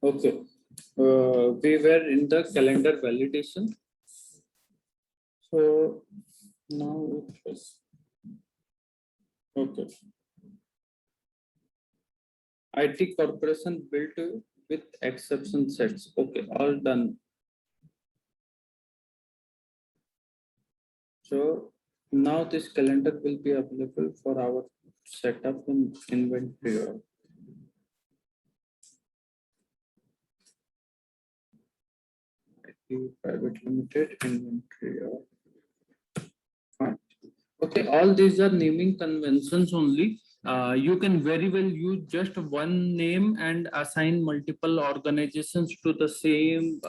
Okay. We were in the calendar validation. So now it was okay. IT corporation built with exception sets. Okay, all done. So now this calendar will be available for our setup in inventory. IT Private Limited inventory. Fine. Okay, all these are naming conventions only. You can very well use just one name and assign multiple organizations to the same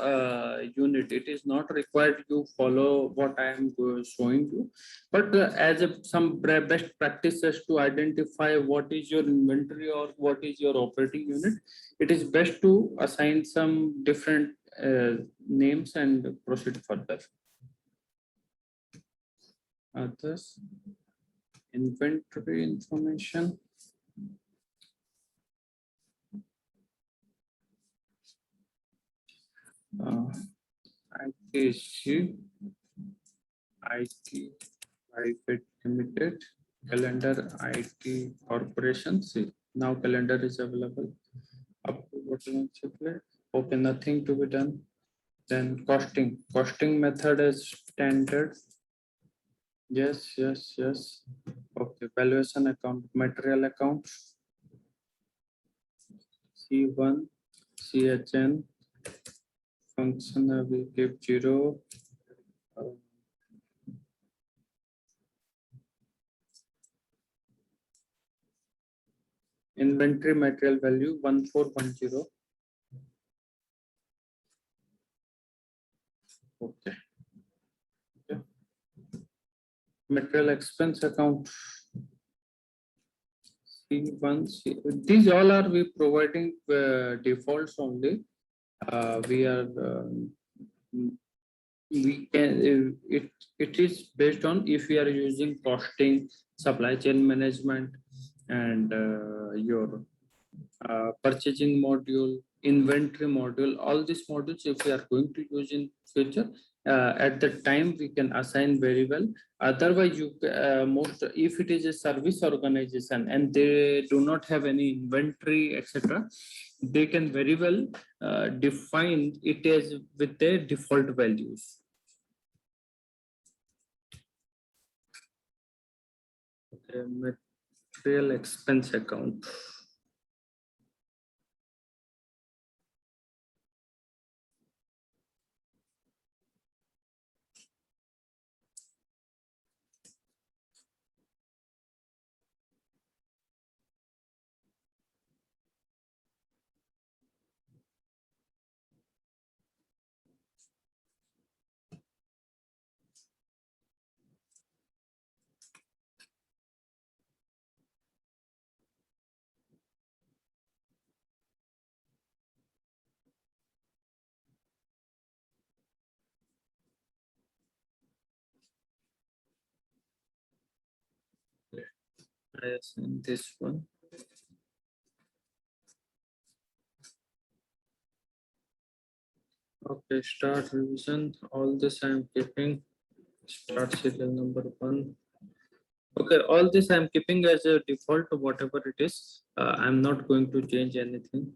unit. It is not required you follow what I am showing you, but as some best practices to identify what is your inventory or what is your operating unit, it is best to assign some different names and proceed further. Others. Inventory information. ITC, IT Private Limited, calendar IT Corporation. See, now calendar is available. Up to what you want to play. Okay, nothing to be done. Then costing. Costing method is standard. Yes, yes, yes. Okay, valuation account, material account. C1, CHN, function we give 0. Inventory material value 1410. Okay. Okay. Material expense account. C1, these all are we providing defaults only. We are we can it is based on if we are using costing, supply chain management, and your purchasing module, inventory module, all these modules if we are going to use in future, at the time we can assign very well. Otherwise you most if it is a service organization and they do not have any inventory etc, they can very well define it as with their default values. Okay, material expense account. I assign this one. Okay, start revision. All this I am keeping. Start serial number 1. Okay, all this I am keeping as a default, whatever it is. I'm not going to change anything.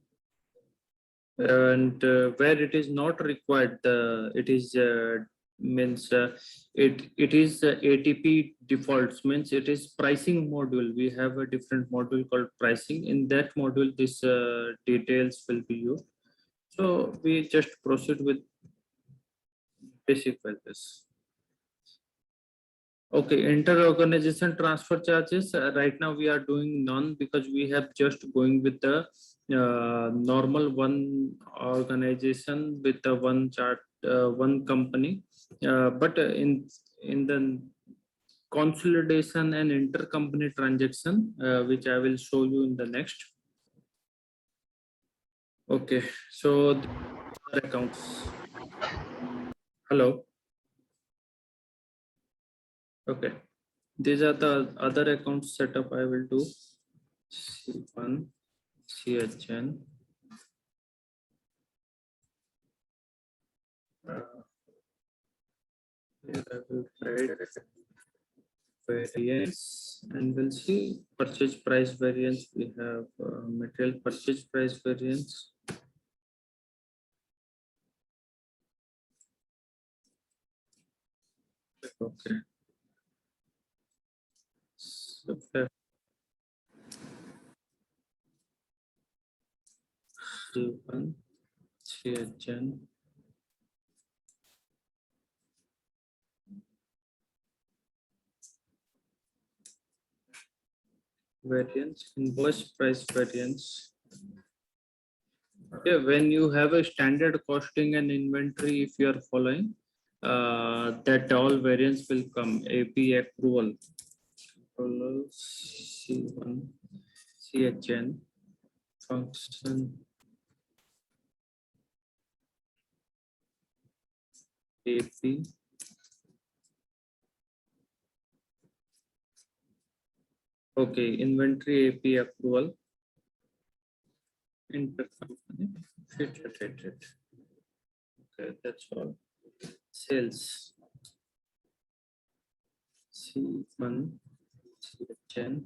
And where it is not required, it is means it is ATP defaults, means it is pricing module. We have a different module called pricing. In that module, this details will be used. So we just proceed with basic values. Okay, inter-organization transfer charges. Right now we are doing none because we have just going with the normal one organization with the one chart, one company. But in the consolidation and intercompany transaction, which I will show you in the next. Okay, so the accounts. Hello. Okay, these are the other accounts setup I will do. C1, CHN, Here I will write variance and we'll see purchase price variance. We have material purchase price variance. Okay. So, C1, CHN, variance, invoice price variance. Okay, when you have a standard costing and inventory, if you are following, that all variance will come. AP accrual, C1, CHN, function, AP. Okay, inventory AP accrual, intercompany, future dated. Okay, that's all. Sales, C1, CHN.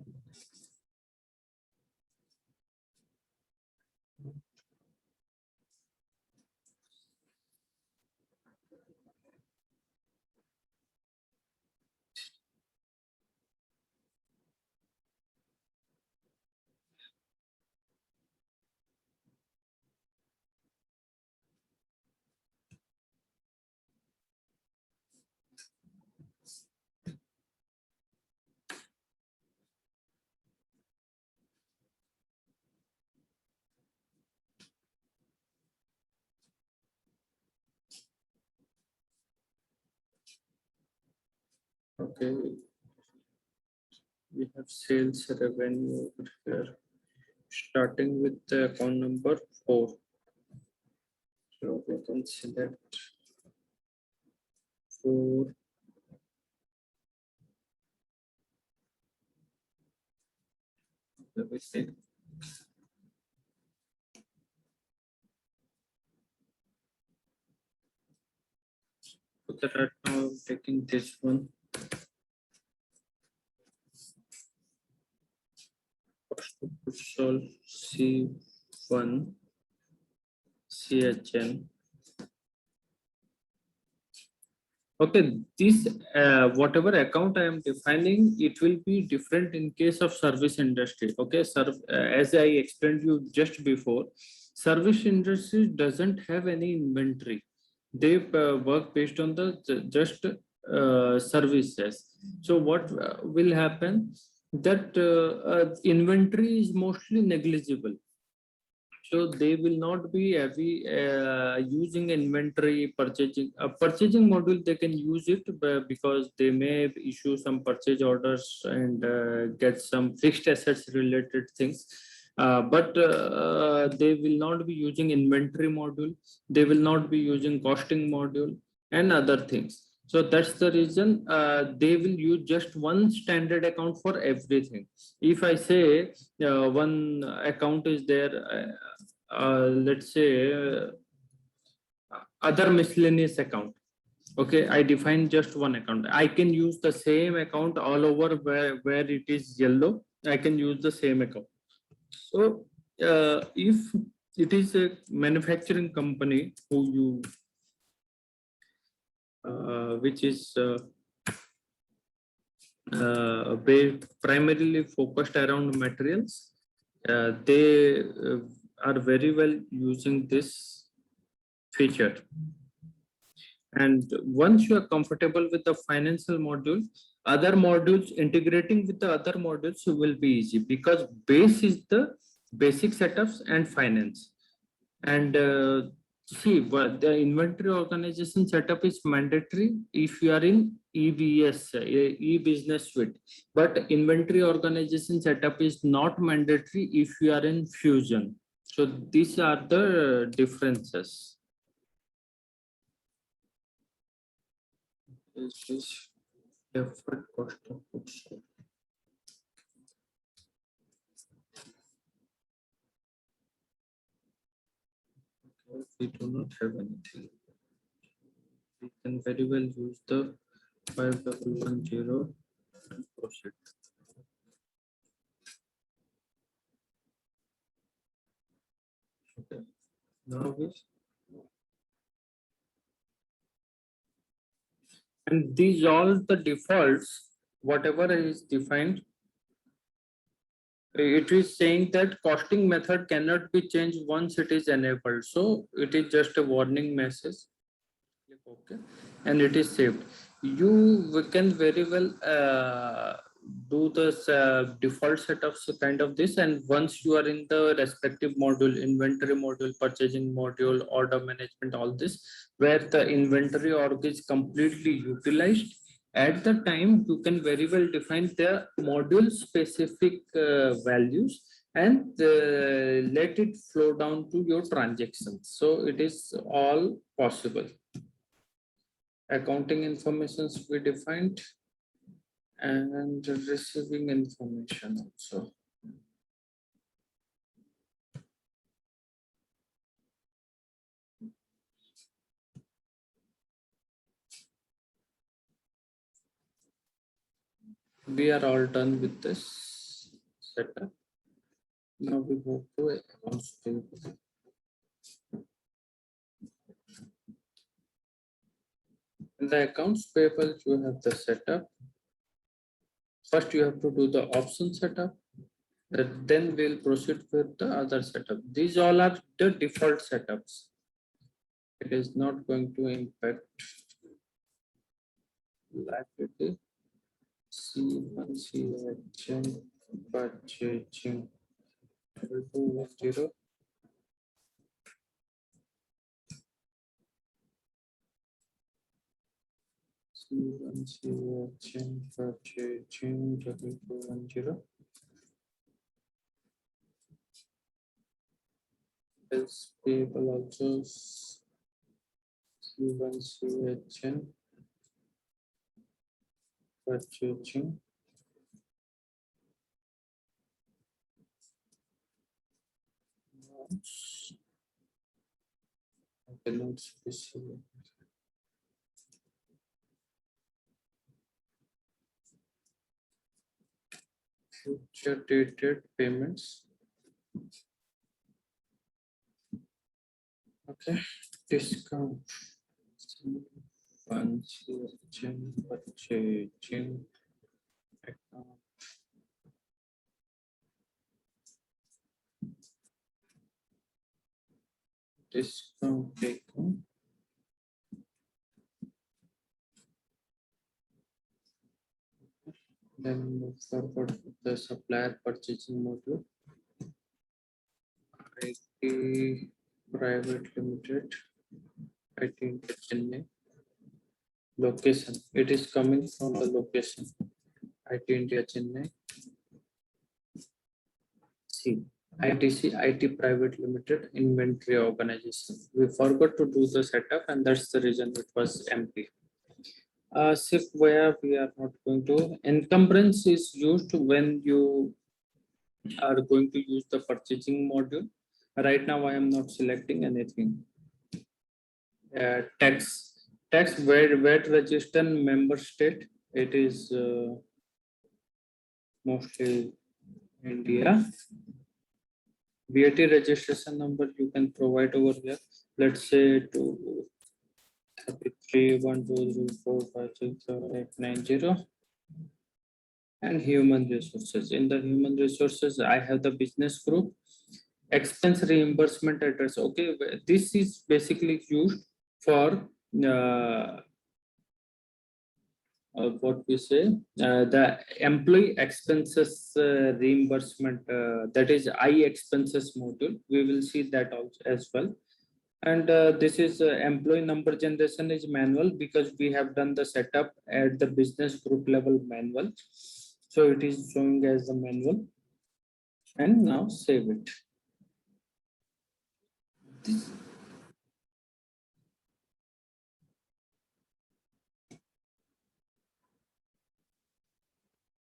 Okay, we have sales revenue over here, starting with the account number 4. So we can select 4. Let me see. Okay, right now I'm taking this one. Cost of goods sold, C1, CHN. Okay, this whatever account I am defining, it will be different in case of service industry. Okay, as I explained you just before, service industry doesn't have any inventory. They work based on the just services. So what will happen? That inventory is mostly negligible. So they will not be heavy using inventory purchasing. Purchasing module they can use it because they may issue some purchase orders and get some fixed assets related things. But they will not be using inventory module. They will not be using costing module and other things. So that's the reason they will use just one standard account for everything. If I say one account is there, let's say other miscellaneous account. Okay, I define just one account. I can use the same account all over where it is yellow. I can use the same account. So if it is a manufacturing company who you which is primarily focused around materials, they are very well using this feature. And once you are comfortable with the financial module, other modules integrating with the other modules will be easy because base is the basic setups and finance. And see, but the inventory organization setup is mandatory if you are in EBS, e-business suite. But inventory organization setup is not mandatory if you are in Fusion. So these are the differences. This is effort cost of goods sold. Okay, we do not have anything. can very well use the 5010 and proceed. Okay. Now and these all the defaults, whatever is defined, it is saying that costing method cannot be changed once it is enabled. So it is just a warning message. Click OK, and it is saved. You can very well do this default setups kind of this, and once you are in the respective module, inventory module, purchasing module, order management, all this, where the inventory org is completely utilized, at the time you can very well define the module specific values and let it flow down to your transactions. So it is all possible. Accounting informations we defined and receiving information also. We are all done with this setup. Now we move to accounts payable. In the accounts payable, you have the setup. First, you have to do the option setup. Then we'll proceed with the other setup. These all are the default setups. It is not going to impact liability. C1, C1, purchasing 210. C1, C1, purchasing 210. Bills payable also C1, C1, purchasing. Balance receivable. Future dated payments. Okay, discount. Purchasing account. Discount taken. Then move forward with the supplier purchasing module. IT Private Limited, IT Chennai. Location. It is coming from the location. IT India Chennai. C. ITC, IT Private Limited Inventory Organization. We forgot to do the setup, and that's the reason it was empty. SIF where we are not going to. Encumbrance is used when you are going to use the purchasing module. Right now, I am not selecting anything. Tax VAT register member state. It is mostly India. VAT registration number you can provide over here. Let's say to 331234567890. And human resources. In the human resources, I have the business group. Expense reimbursement address. Okay, this is basically used for what we say, the employee expenses reimbursement, that is I expenses module. We will see that also as well. And this is employee number generation is manual because we have done the setup at the business group level manual. So it is showing as the manual. And now save it.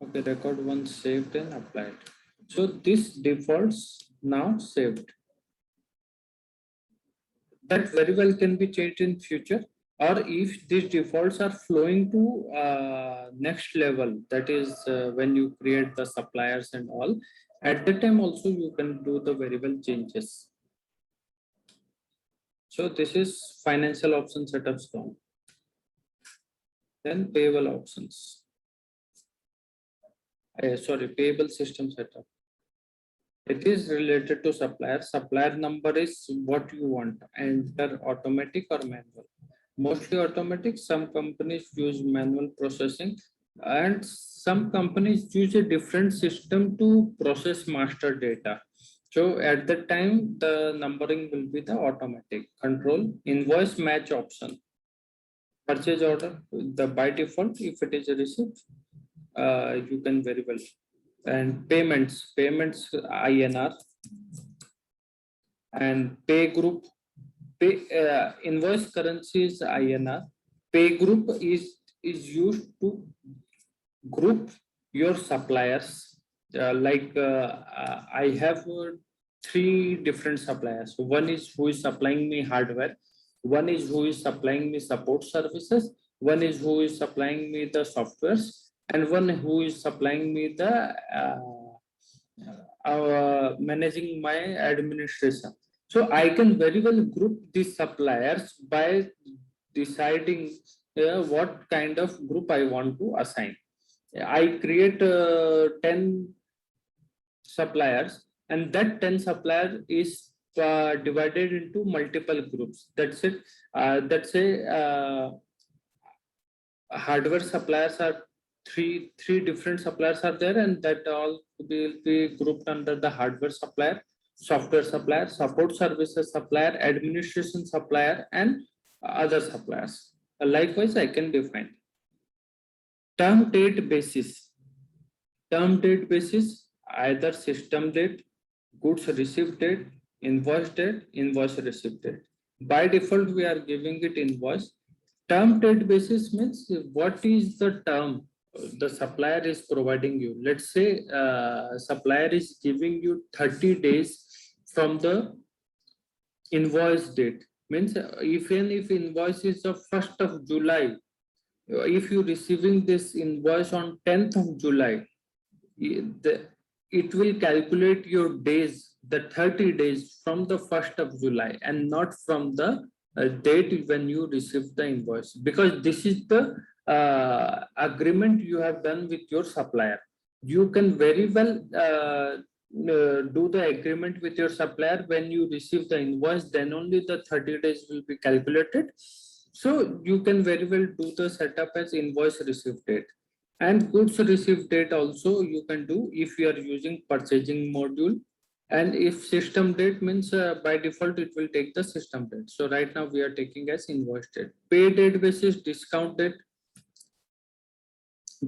Okay, record once saved and applied. So this defaults now saved. That very well can be changed in future. or if these defaults are flowing to next level, that is when you create the suppliers and all, at the time also you can do the variable changes. So this is financial option setups done. Then payable options. Sorry, payable system setup. It is related to supplier. Supplier number is what you want, enter automatic or manual. Mostly automatic. Some companies use manual processing, and some companies use a different system to process master data. So at that time, the numbering will be the automatic control. Invoice match option. Purchase order, the by default, if it is a receipt, you can very well. And payments INR, and pay group, invoice currency is INR. Pay group is used to group your suppliers. I have three different suppliers. One is who is supplying me hardware, one is who is supplying me support services, one is who is supplying me the softwares, and one who is supplying me the managing my administration. So I can very well group these suppliers by deciding what kind of group I want to assign. I create 10 suppliers, and that 10 supplier is divided into multiple groups. That's it. That's say hardware suppliers are three different suppliers are there, and that all will be grouped under the hardware supplier, software supplier, support services supplier, administration supplier, and other suppliers. Likewise, I can define term date basis. Term date basis, either system date, goods received date, invoice received date. By default, we are giving it invoice. Term date basis means what is the term the supplier is providing you. Let's say supplier is giving you 30 days from the invoice date. Means even if invoice is of 1st of July, if you receiving this invoice on 10th of July, it will calculate your days, the 30 days from the 1st of July and not from the date when you receive the invoice, because this is the agreement you have done with your supplier. You can very well do the agreement with your supplier when you receive the invoice, then only the 30 days will be calculated. So you can very well do the setup as invoice receive date. And goods received date also you can do if you are using purchasing module. And if system date means by default it will take the system date. So right now we are taking as invoice date. Pay date basis, discount date,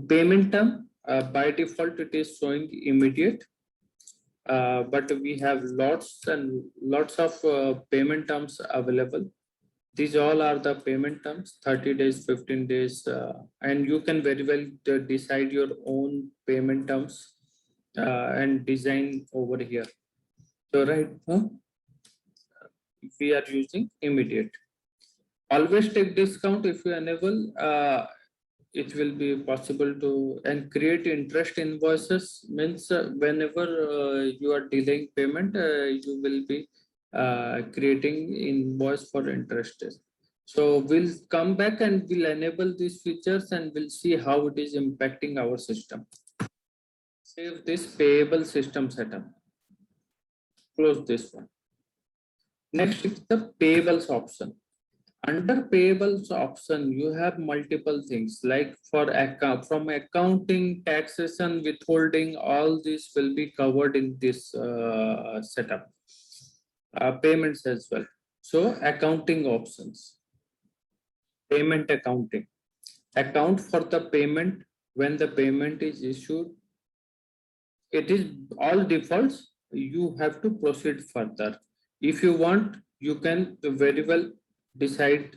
payment term. By default it is showing immediate. But we have lots and lots of payment terms available. These all are the payment terms, 30 days, 15 days, and you can very well decide your own payment terms and design over here. So right now, we are using immediate. Always take discount if you enable. It will be possible to, and create interest invoices means whenever you are delaying payment, you will be creating invoice for interest. So we'll come back and we'll enable these features and we'll see how it is impacting our system. Save this payable system setup. Close this one. Next is the payables option. Under payables option, you have multiple things like for account, from accounting, taxation, withholding, all this will be covered in this setup. Payments as well. So accounting options, payment accounting, account for the payment when the payment is issued. It is all defaults. You have to proceed further. If you want, you can very well decide.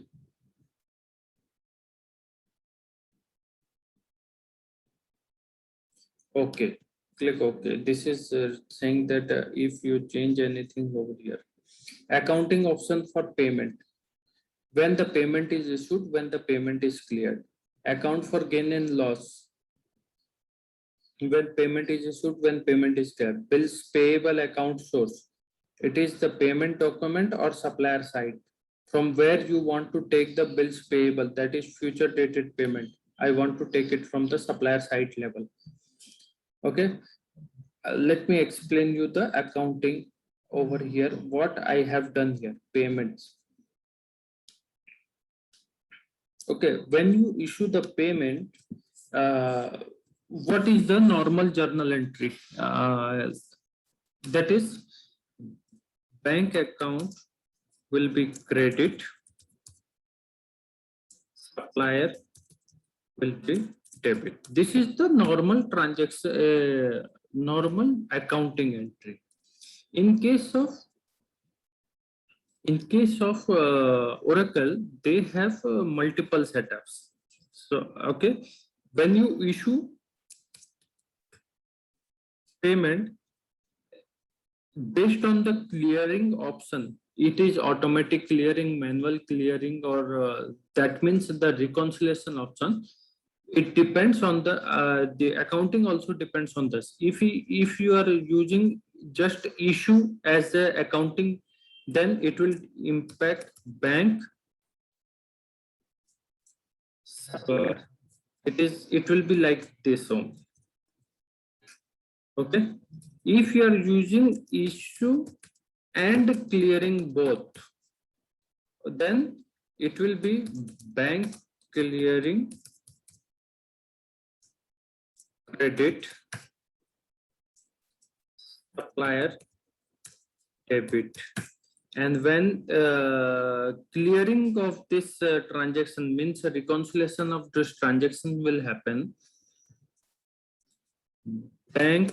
Okay, click OK. This is saying that if you change anything over here. Accounting option for payment. when the payment is issued, when the payment is cleared. Account for gain and loss, when payment is issued, when payment is cleared. Bills payable account source, it is the payment document or supplier side from where you want to take the bills payable, that is future dated payment. I want to take it from the supplier side level. Okay, let me explain you the accounting over here, what I have done here. Payments. Okay, when you issue the payment, what is the normal journal entry? That is, bank account will be credit, supplier will be debit. This is the normal transaction, normal accounting entry. In case of Oracle, they have multiple setups. So okay, when you issue payment, based on the clearing option, it is automatic clearing, manual clearing, or that means the reconciliation option. It depends on the accounting also depends on this. If you are using just issue as the accounting, then it will impact bank. It will be like this only. Okay, if you are using issue and clearing both, then it will be bank clearing credit, supplier debit. And when clearing of this transaction means a reconciliation of this transaction will happen, bank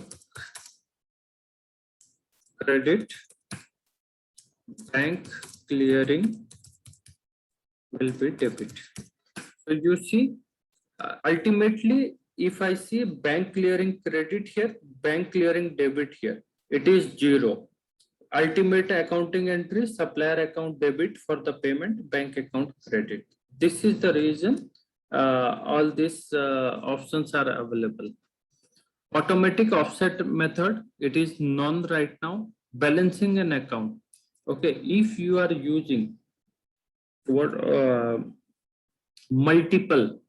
credit, bank clearing will be debit. So you see, ultimately, if I see bank clearing credit here, bank clearing debit here, it is 0. Ultimate accounting entry, supplier account debit for the payment, bank account credit. This is the reason all these options are available. Automatic offset method, it is none right now. Balancing an account. Okay, if you are using what multiple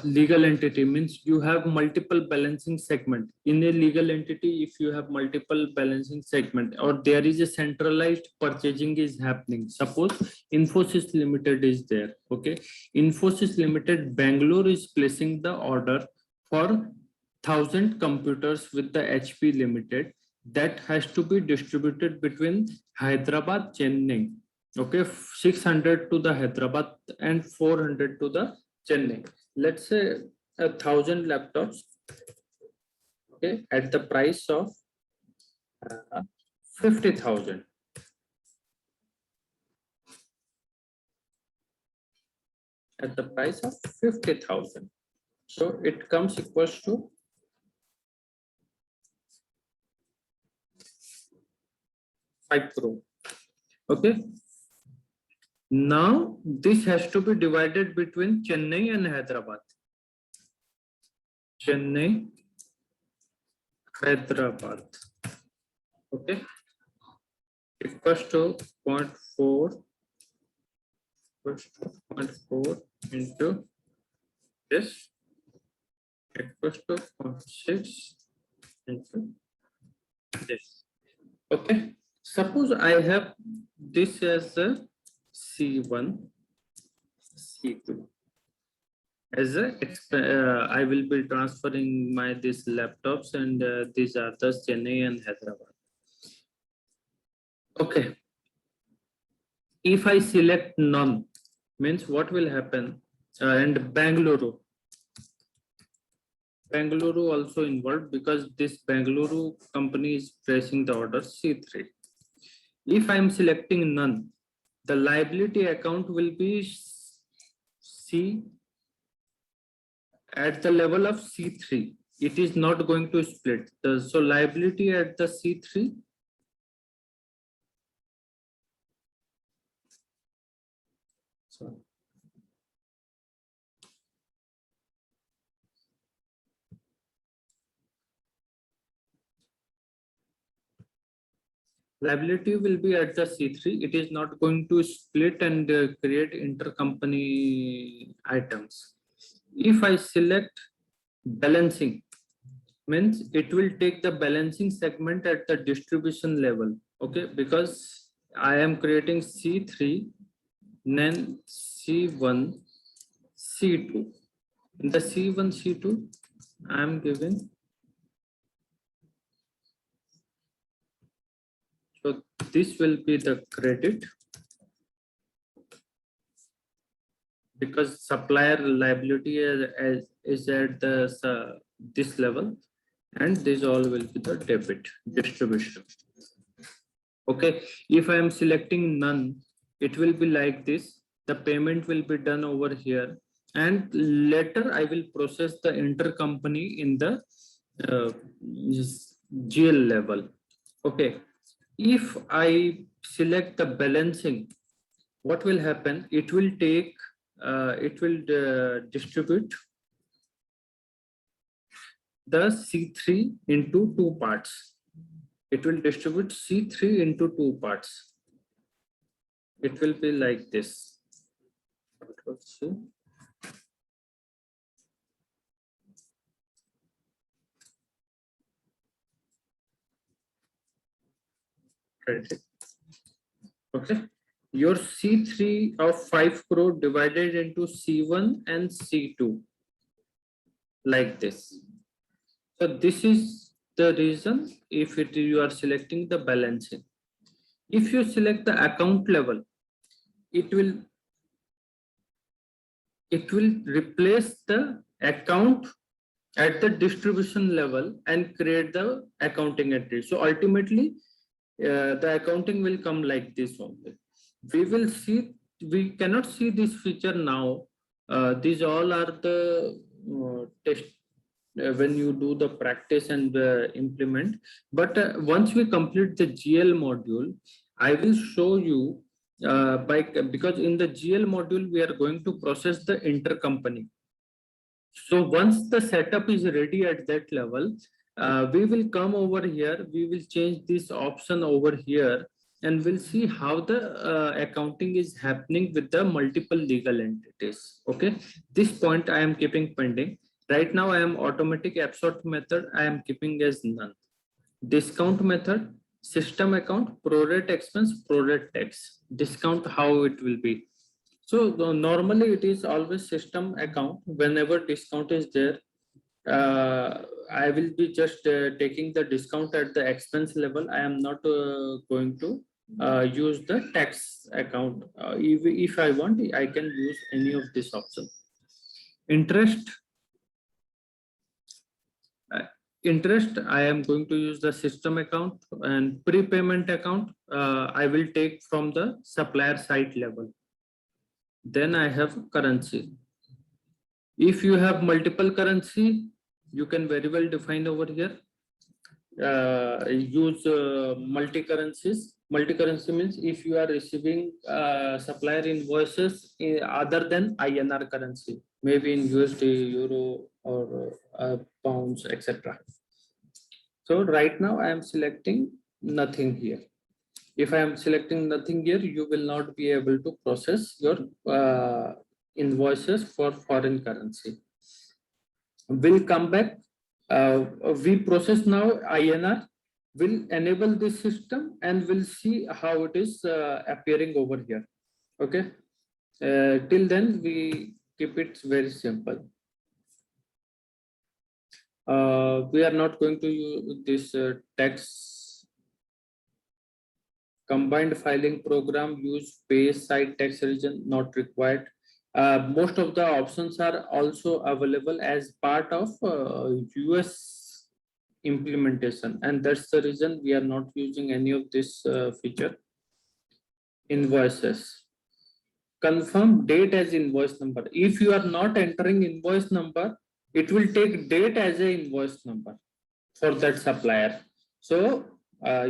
legal entity, means you have multiple balancing segment in a legal entity. If you have multiple balancing segment, or there is a centralized purchasing is happening, suppose Infosys Limited is there. Okay, Infosys Limited Bangalore is placing the order for 1,000 computers with the HP Limited, that has to be distributed between Hyderabad, Chennai. Okay, 600 to the Hyderabad and 400 to the Chennai. Let's say 1,000 laptops, okay, at the price of 50,000. At the price of 50,000. So it comes equals to 5 crore. Okay. Now this has to be divided between Chennai and Hyderabad. Chennai, Hyderabad. Okay. Equals to 0.4. Equals to 0.4 into this. Equals to 0.6 into this. Okay. Suppose I have this as a C1, C2. As I will be transferring my these laptops, and these are the Chennai and Hyderabad. Okay. If I select none, means what will happen? And Bangalore also involved, because this Bangalore company is placing the order C3. If I am selecting none, the liability account will be C at the level of C3. It is not going to split. So liability at the C3 So, liability will be at the C3. It is not going to split and create intercompany items. If I select balancing, means it will take the balancing segment at the distribution level. Okay, because I am creating C3, then C1, C2. In the C1, C2, I am giving. So this will be the credit, because supplier liability is at the this level, and this all will be the debit distribution. Okay, if I am selecting none, it will be like this. The payment will be done over here, and later I will process the intercompany in the GL level. Okay, if I select the balancing, what will happen? It will take, it will distribute the C3 into two parts. It will distribute C3 into two parts. It will be like this. Okay, your C3 of 5 crore divided into C1 and C2 like this. So this is the reason if you are selecting the balancing. If you select the account level, it will replace the account at the distribution level and create the accounting entry. So ultimately, the accounting will come like this only. We will see, we cannot see this feature now. These all are the test when you do the practice and implement. But once we complete the GL module, I will show you because in the GL module, we are going to process the intercompany. So once the setup is ready at that level, we will come over here, we will change this option over here, and we'll see how the accounting is happening with the multiple legal entities. Okay, this point I am keeping pending. Right now I am automatic absort method, I am keeping as none. Discount method, system account, prorate expense, prorate tax. Discount, how it will be. So normally it is always system account. Whenever discount is there, I will be just taking the discount at the expense level. I am not going to use the tax account. If I want, I can use any of this option. Interest. Interest, I am going to use the system account, and prepayment account, I will take from the supplier site level. Then I have currency. If you have multiple currency, you can very well define over here. Use multi-currencies. Multi-currency means if you are receiving supplier invoices other than INR currency, maybe in USD, Euro, or pounds, etc. So right now I am selecting nothing here. If I am selecting nothing here, you will not be able to process your invoices for foreign currency. We'll come back. We process now INR. We'll enable this system and we'll see how it is appearing over here. Okay. Till then, we keep it very simple. We are not going to use this tax combined filing program. Use pay side tax region, not required. Most of the options are also available as part of US implementation, and that's the reason we are not using any of this feature. Invoices. Confirm date as invoice number. If you are not entering invoice number, it will take date as a invoice number for that supplier. So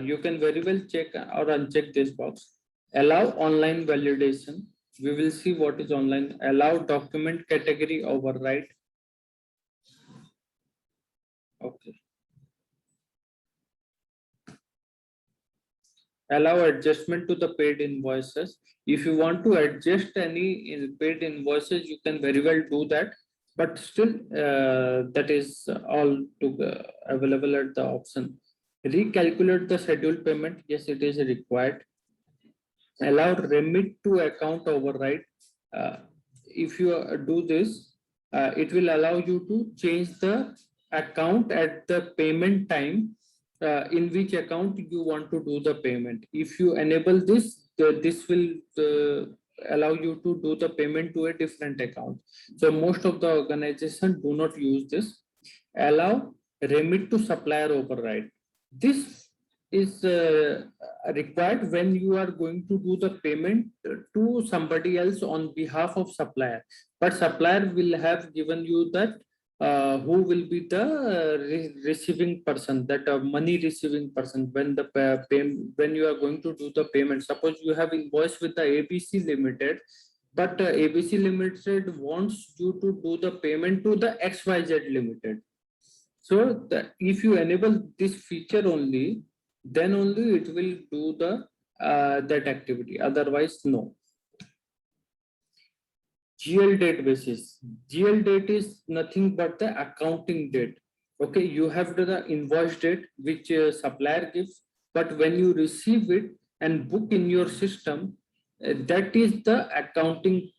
you can very well check or uncheck this box. Allow online validation. We will see what is online. Allow document category override. Okay. Allow adjustment to the paid invoices. If you want to adjust any paid invoices, you can very well do that. But still, that is all available at the option. Recalculate the scheduled payment. Yes, it is required. Allow remit to account override. If you do this, it will allow you to change the account at the payment time, in which account you want to do the payment. If you enable this, this will allow you to do the payment to a different account. So most of the organizations do not use this. Allow remit to supplier override. This is required when you are going to do the payment to somebody else on behalf of supplier, but supplier will have given you that who will be the receiving person, that money receiving person when the when you are going to do the payment. Suppose you have invoice with the ABC Limited, but ABC Limited wants you to do the payment to the XYZ Limited. So if you enable this feature only, then only it will do the that activity. Otherwise, no. GL date basis. GL date is nothing but the accounting date. Okay, you have the invoice date which supplier gives, but when you receive it and book in your system, that is the accounting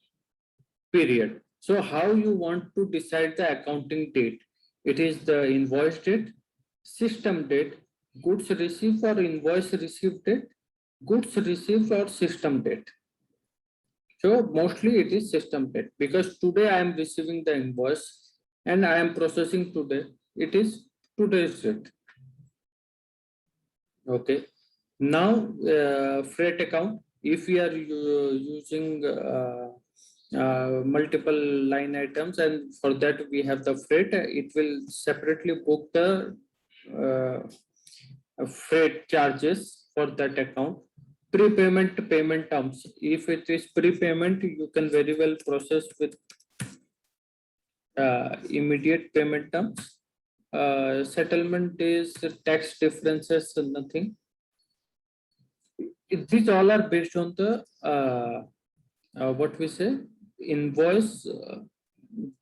period. So how you want to decide the accounting date? It is the invoice date, system date, goods received or invoice received date, goods received or system date. So mostly it is system date, because today I am receiving the invoice and I am processing today. It is today's date. Okay. Now freight account. If we are using multiple line items, and for that we have the freight, it will separately book the freight charges for that account. Prepayment payment terms. If it is prepayment, you can very well process with immediate payment terms. Settlement is tax differences, nothing. These all are based on the what we say, invoice,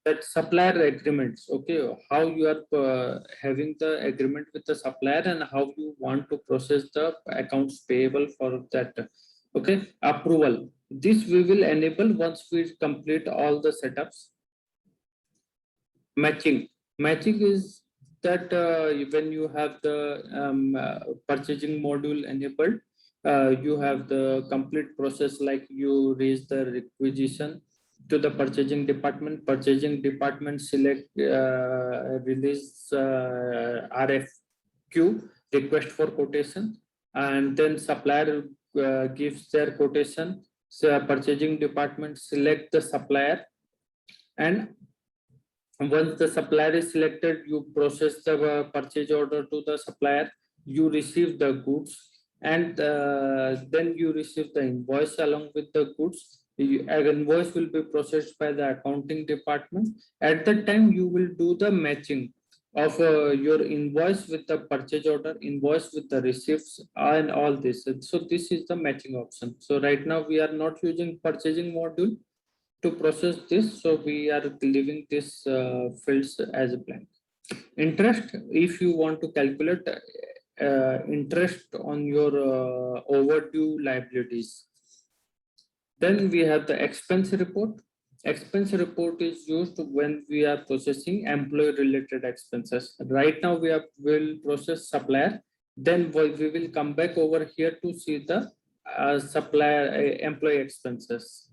that supplier agreements. Okay, how you are having the agreement with the supplier and how you want to process the accounts payable for that. Okay, approval. This we will enable once we complete all the setups. Matching is that when you have the purchasing module enabled, you have the complete process, like you raise the requisition to the purchasing department select release RFQ, request for quotation, and then supplier gives their quotation. So purchasing department select the supplier, and once the supplier is selected, you process the purchase order to the supplier, you receive the goods, and then you receive the invoice along with the goods. An invoice will be processed by the accounting department. At that time, you will do the matching of your invoice with the purchase order, invoice with the receipts, and all this. And so this is the matching option. So right now we are not using purchasing module to process this, so we are leaving this fields as a blank. Interest, if you want to calculate interest on your overdue liabilities, then we have the expense report. Expense report is used when we are processing employee related expenses. Right now we will process supplier, then we will come back over here to see the supplier employee expenses.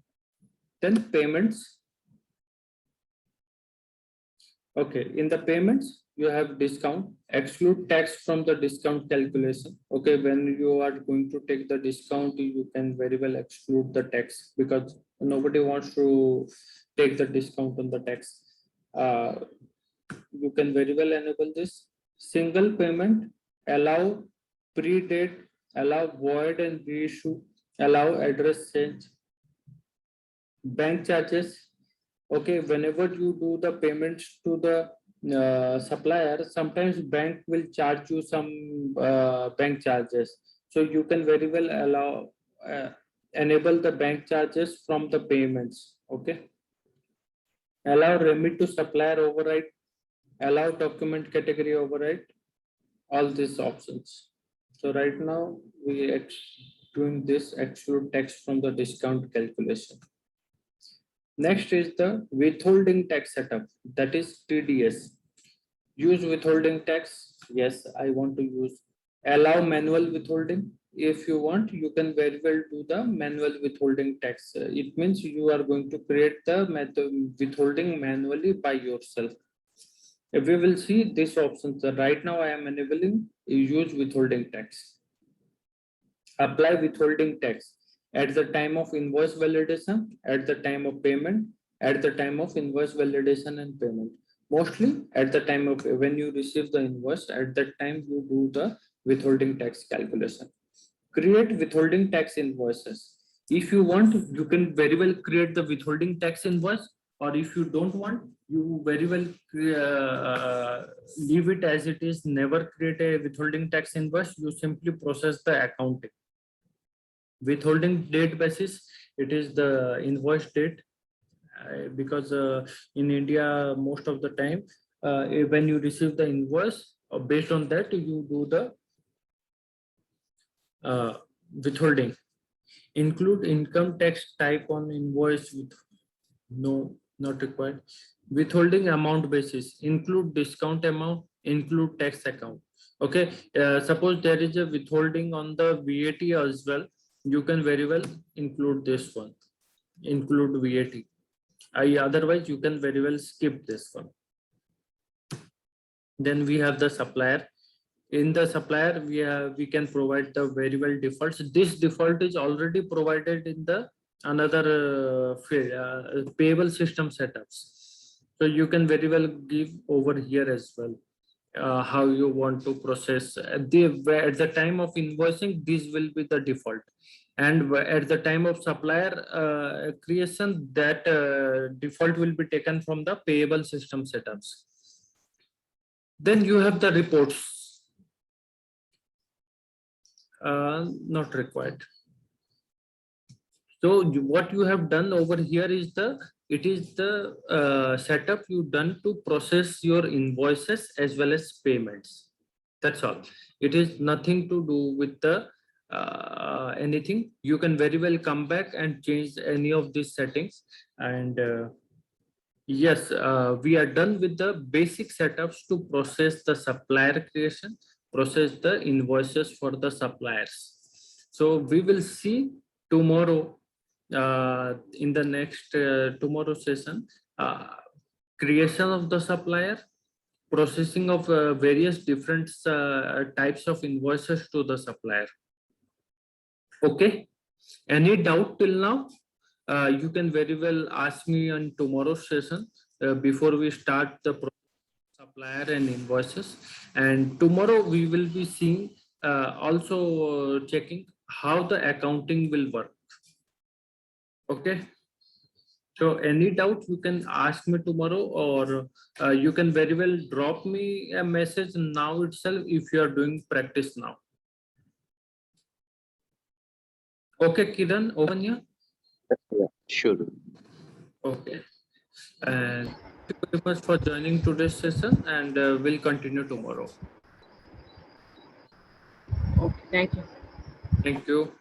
Then payments. Okay, in the payments, you have discount, exclude tax from the discount calculation. Okay, when you are going to take the discount, you can very well exclude the tax, because nobody wants to take the discount on the tax. You can very well enable this. Single payment, allow pre-date, allow void and reissue, allow address change. bank charges. Okay, whenever you do the payments to the supplier, sometimes bank will charge you some bank charges. So you can very well allow enable the bank charges from the payments. Okay, allow remit to supplier override, allow document category override, all these options. So right now we doing this exclude text from the discount calculation. Next is the withholding tax setup, that is TDS. Use withholding tax. Yes, I want to use. Allow manual withholding. If you want, you can very well do the manual withholding tax. It means you are going to create the withholding manually by yourself. If we will see these options, right now I am enabling use withholding tax. Apply withholding tax at the time of invoice validation, at the time of payment, at the time of invoice validation and payment. Mostly at the time of when you receive the invoice, at that time you do the withholding tax calculation. Create withholding tax invoices. If you want, you can very well create the withholding tax invoice, or if you don't want, you very well leave it as it is. Never create a withholding tax invoice. You simply process the accounting. Withholding date basis, it is the invoice date, because in India most of the time when you receive the invoice, based on that you do the withholding. Include income tax type on invoice with no, not required. Withholding amount basis, include discount amount, include tax account. Okay, suppose there is a withholding on the VAT as well, you can very well include this one, include VAT. Otherwise you can very well skip this one. Then we have the supplier. In the supplier, we can provide the very well defaults. This default is already provided in the another field, payable system setups. So you can very well give over here as well. How you want to process at the time of invoicing, this will be the default, and at the time of supplier creation, that default will be taken from the payable system setups. Then you have the reports, not required. So what you have done over here is it is the setup you done to process your invoices as well as payments. That's all. It is nothing to do with the anything. You can very well come back and change any of these settings. And yes, we are done with the basic setups to process the supplier creation, process the invoices for the suppliers. So we will see tomorrow in the next tomorrow session, creation of the supplier, processing of various different types of invoices to the supplier. Okay, any doubt till now? You can very well ask me on tomorrow's session before we start the supplier and invoices. And tomorrow we will be seeing also checking how the accounting will work. Okay, so any doubt you can ask me tomorrow, or you can very well drop me a message now itself if you are doing practice now. Okay, Kiran, open here. Yeah, sure. Okay, and thank you very much for joining today's session, and we'll continue tomorrow. Okay, thank you. Thank you.